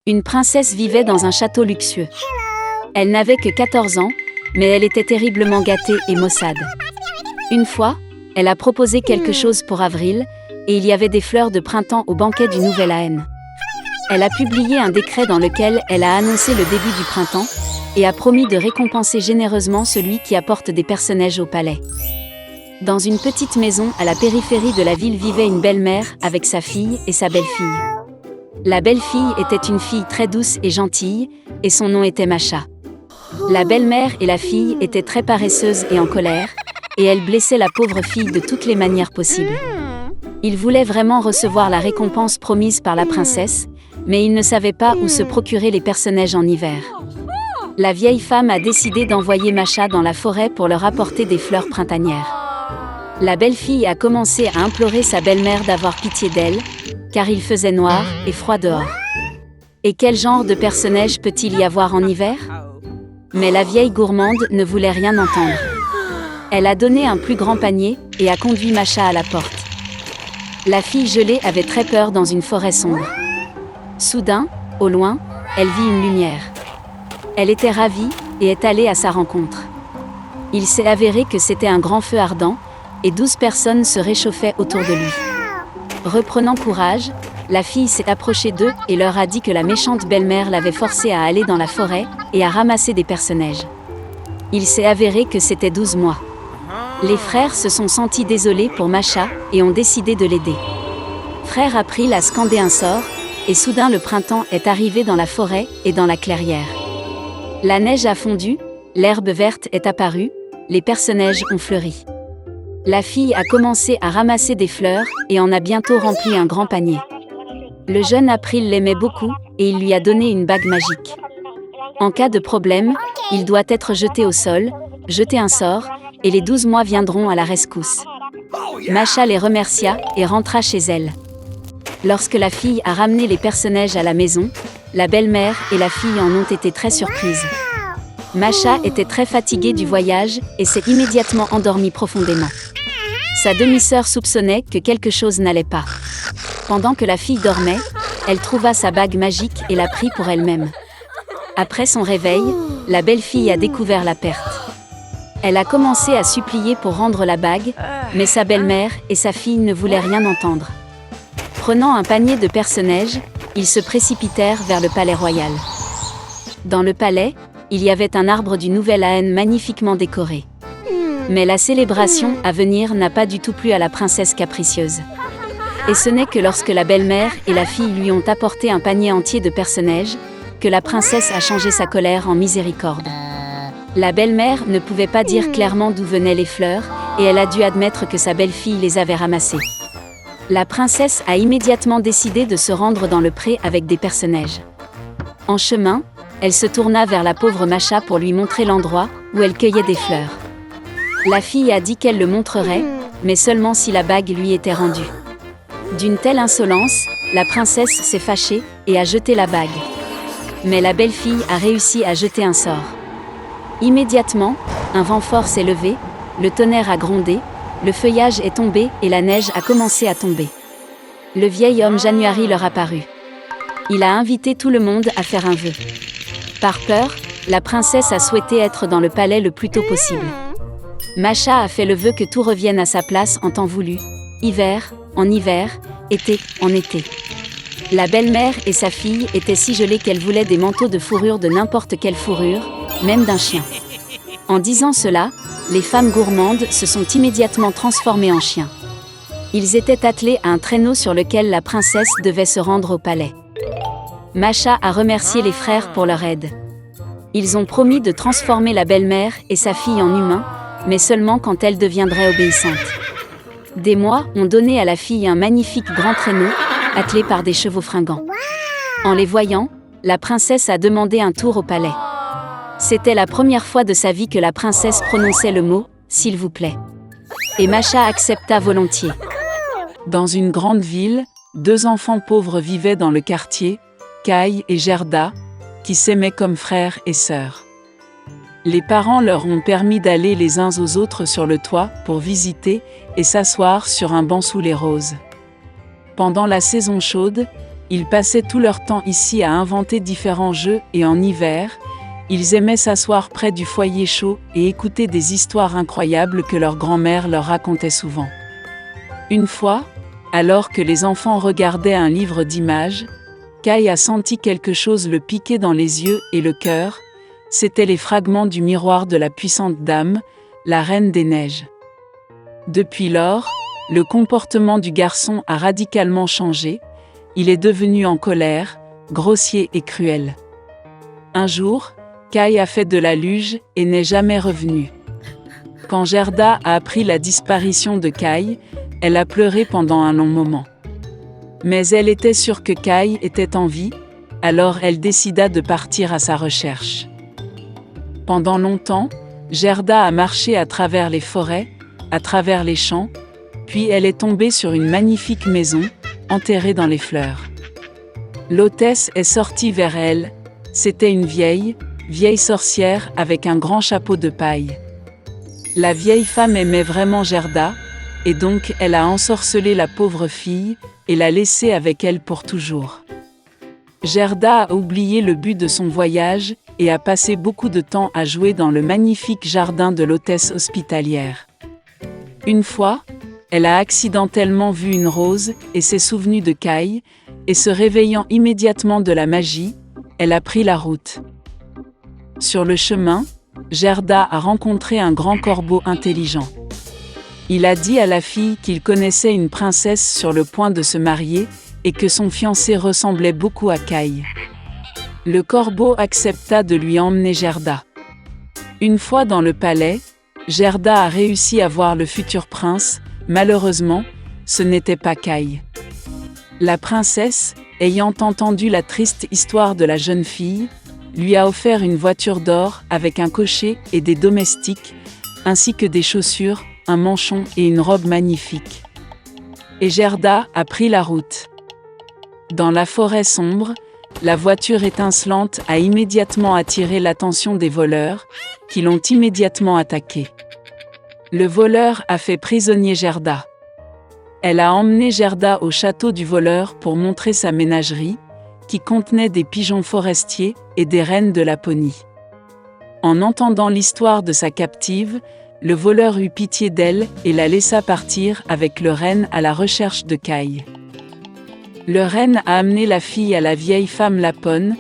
Une princesse vivait dans un château luxueux. Elle n'avait que 14 ans, mais elle était terriblement gâtée et maussade. Une fois, elle a proposé quelque chose pour Avril, et il y avait des fleurs de printemps au banquet du Nouvel Aène. Elle a publié un décret dans lequel elle a annoncé le début du printemps, et a promis de récompenser généreusement celui qui apporte des personnages au palais. Dans une petite maison à la périphérie de la ville vivait une belle-mère avec sa fille et sa belle-fille. La belle-fille était une fille très douce et gentille, et son nom était Masha. La belle-mère et la fille étaient très paresseuses et en colère, et elles blessaient la pauvre fille de toutes les manières possibles. Ils voulaient vraiment recevoir la récompense promise par la princesse, mais ils ne savaient pas où se procurer les personnages en hiver. La vieille femme a décidé d'envoyer Masha dans la forêt pour leur apporter des fleurs printanières. La belle-fille a commencé à implorer sa belle-mère d'avoir pitié d'elle, car il faisait noir et froid dehors. Et quel genre de personnage peut-il y avoir en hiver ? Mais la vieille gourmande ne voulait rien entendre. Elle a donné un plus grand panier et a conduit Masha à la porte. La fille gelée avait très peur dans une forêt sombre. Soudain, au loin, elle vit une lumière. Elle était ravie et est allée à sa rencontre. Il s'est avéré que c'était un grand feu ardent, et 12 personnes se réchauffaient autour de lui. Reprenant courage, la fille s'est approchée d'eux et leur a dit que la méchante belle-mère l'avait forcée à aller dans la forêt et à ramasser des personnages. Il s'est avéré que c'était 12 mois. Les frères se sont sentis désolés pour Masha et ont décidé de l'aider. Frère April a scandé un sort, et soudain le printemps est arrivé dans la forêt et dans la clairière. La neige a fondu, l'herbe verte est apparue, les personnages ont fleuri. La fille a commencé à ramasser des fleurs et en a bientôt rempli un grand panier. Le jeune April l'aimait beaucoup et il lui a donné une bague magique. En cas de problème, il doit être jeté au sol, jeter un sort, et les 12 mois viendront à la rescousse. Masha les remercia et rentra chez elle. Lorsque la fille a ramené les personnages à la maison, la belle-mère et la fille en ont été très surprises. Masha était très fatiguée du voyage et s'est immédiatement endormie profondément. Sa demi-sœur soupçonnait que quelque chose n'allait pas. Pendant que la fille dormait, elle trouva sa bague magique et la prit pour elle-même. Après son réveil, la belle-fille a découvert la perte. Elle a commencé à supplier pour rendre la bague, mais sa belle-mère et sa fille ne voulaient rien entendre. Prenant un panier de personnages, ils se précipitèrent vers le palais royal. Dans le palais, il y avait un arbre du Nouvel Aène magnifiquement décoré. Mais la célébration à venir n'a pas du tout plu à la princesse capricieuse. Et ce n'est que lorsque la belle-mère et la fille lui ont apporté un panier entier de personnages, que la princesse a changé sa colère en miséricorde. La belle-mère ne pouvait pas dire clairement d'où venaient les fleurs, et elle a dû admettre que sa belle-fille les avait ramassées. La princesse a immédiatement décidé de se rendre dans le pré avec des personnages. En chemin, elle se tourna vers la pauvre Masha pour lui montrer l'endroit où elle cueillait des fleurs. La fille a dit qu'elle le montrerait, mais seulement si la bague lui était rendue. D'une telle insolence, la princesse s'est fâchée et a jeté la bague. Mais la belle-fille a réussi à jeter un sort. Immédiatement, un vent fort s'est levé, le tonnerre a grondé, le feuillage est tombé et la neige a commencé à tomber. Le vieil homme January leur apparut. Il a invité tout le monde à faire un vœu. Par peur, la princesse a souhaité être dans le palais le plus tôt possible. Masha a fait le vœu que tout revienne à sa place en temps voulu, hiver, en hiver, été, en été. La belle-mère et sa fille étaient si gelées qu'elles voulaient des manteaux de fourrure de n'importe quelle fourrure, même d'un chien. En disant cela, les femmes gourmandes se sont immédiatement transformées en chiens. Ils étaient attelés à un traîneau sur lequel la princesse devait se rendre au palais. Masha a remercié les frères pour leur aide. Ils ont promis de transformer la belle-mère et sa fille en humains, mais seulement quand elle deviendrait obéissante. Des mois ont donné à la fille un magnifique grand traîneau, attelé par des chevaux fringants. En les voyant, la princesse a demandé un tour au palais. C'était la première fois de sa vie que la princesse prononçait le mot « s'il vous plaît ». Et Masha accepta volontiers. Dans une grande ville, 2 enfants pauvres vivaient dans le quartier, Kai et Gerda, qui s'aimaient comme frères et sœurs. Les parents leur ont permis d'aller les uns aux autres sur le toit pour visiter et s'asseoir sur un banc sous les roses. Pendant la saison chaude, Ils passaient tout leur temps ici à inventer différents jeux et en hiver, ils aimaient s'asseoir près du foyer chaud et écouter des histoires incroyables que leur grand-mère leur racontait souvent. Une fois, alors que les enfants regardaient un livre d'images, Kai a senti quelque chose le piquer dans les yeux et le cœur. C'étaient les fragments du miroir de la puissante dame, la Reine des Neiges. Depuis lors, le comportement du garçon a radicalement changé. Il est devenu en colère, grossier et cruel. Un jour, Kai a fait de la luge et n'est jamais revenu. Quand Gerda a appris la disparition de Kai, elle a pleuré pendant un long moment. Mais elle était sûre que Kai était en vie, alors elle décida de partir à sa recherche. Pendant longtemps, Gerda a marché à travers les forêts, à travers les champs, puis elle est tombée sur une magnifique maison, enterrée dans les fleurs. L'hôtesse est sortie vers elle. C'était une vieille sorcière avec un grand chapeau de paille. La vieille femme aimait vraiment Gerda, et donc elle a ensorcelé la pauvre fille et l'a laissée avec elle pour toujours. Gerda a oublié le but de son voyage et a passé beaucoup de temps à jouer dans le magnifique jardin de l'hôtesse hospitalière. Une fois, elle a accidentellement vu une rose et s'est souvenue de Kai, et se réveillant immédiatement de la magie, elle a pris la route. Sur le chemin, Gerda a rencontré un grand corbeau intelligent. Il a dit à la fille qu'il connaissait une princesse sur le point de se marier et que son fiancé ressemblait beaucoup à Kai. Le corbeau accepta de lui emmener Gerda. Une fois dans le palais, Gerda a réussi à voir le futur prince. Malheureusement, ce n'était pas Kai. La princesse, ayant entendu la triste histoire de la jeune fille, lui a offert une voiture d'or avec un cocher et des domestiques, ainsi que des chaussures, un manchon et une robe magnifique. Et Gerda a pris la route. Dans la forêt sombre, la voiture étincelante a immédiatement attiré l'attention des voleurs, qui l'ont immédiatement attaquée. Le voleur a fait prisonnier Gerda. Elle a emmené Gerda au château du voleur pour montrer sa ménagerie, qui contenait des pigeons forestiers et des rennes de Laponie. En entendant l'histoire de sa captive, le voleur eut pitié d'elle et la laissa partir avec le renne à la recherche de Kai. Le renne a amené la fille à la vieille femme Lapone,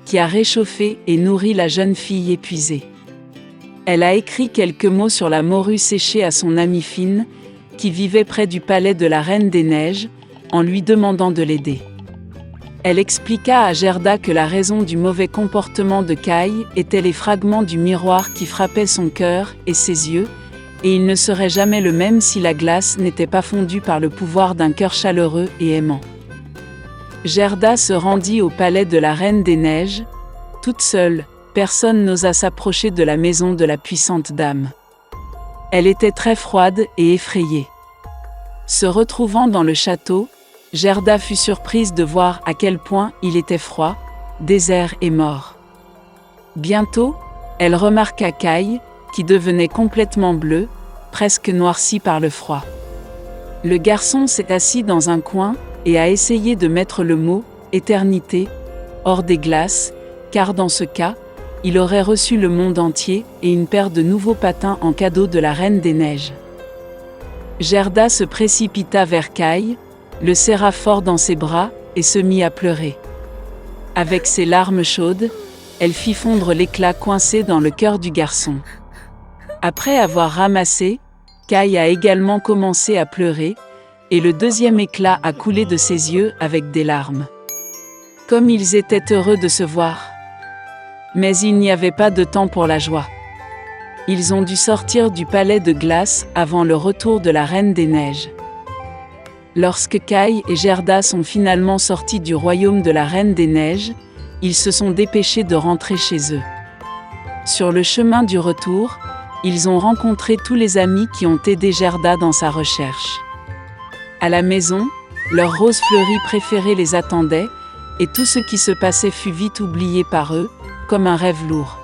qui a réchauffé et nourri la jeune fille épuisée. Elle a écrit quelques mots sur la morue séchée à son amie Fine, qui vivait près du palais de la Reine des Neiges, en lui demandant de l'aider. Elle expliqua à Gerda que la raison du mauvais comportement de Kai était les fragments du miroir qui frappaient son cœur et ses yeux, et il ne serait jamais le même si la glace n'était pas fondue par le pouvoir d'un cœur chaleureux et aimant. Gerda se rendit au palais de la Reine des Neiges. Toute seule, personne n'osa s'approcher de la maison de la puissante dame. Elle était très froide et effrayée. Se retrouvant dans le château, Gerda fut surprise de voir à quel point il était froid, désert et mort. Bientôt, elle remarqua Kai, qui devenait complètement bleu, presque noirci par le froid. Le garçon s'est assis dans un coin et a essayé de mettre le mot « éternité » hors des glaces, car dans ce cas, il aurait reçu le monde entier et une paire de nouveaux patins en cadeau de la Reine des Neiges. Gerda se précipita vers Kai, le serra fort dans ses bras et se mit à pleurer. Avec ses larmes chaudes, elle fit fondre l'éclat coincé dans le cœur du garçon. Après avoir ramassé, Kai a également commencé à pleurer, et le deuxième éclat a coulé de ses yeux avec des larmes. Comme ils étaient heureux de se voir. Mais il n'y avait pas de temps pour la joie. Ils ont dû sortir du palais de glace avant le retour de la Reine des Neiges. Lorsque Kai et Gerda sont finalement sortis du royaume de la Reine des Neiges, ils se sont dépêchés de rentrer chez eux. Sur le chemin du retour, ils ont rencontré tous les amis qui ont aidé Gerda dans sa recherche. À la maison, leur rose fleurie préférée les attendait, et tout ce qui se passait fut vite oublié par eux, comme un rêve lourd.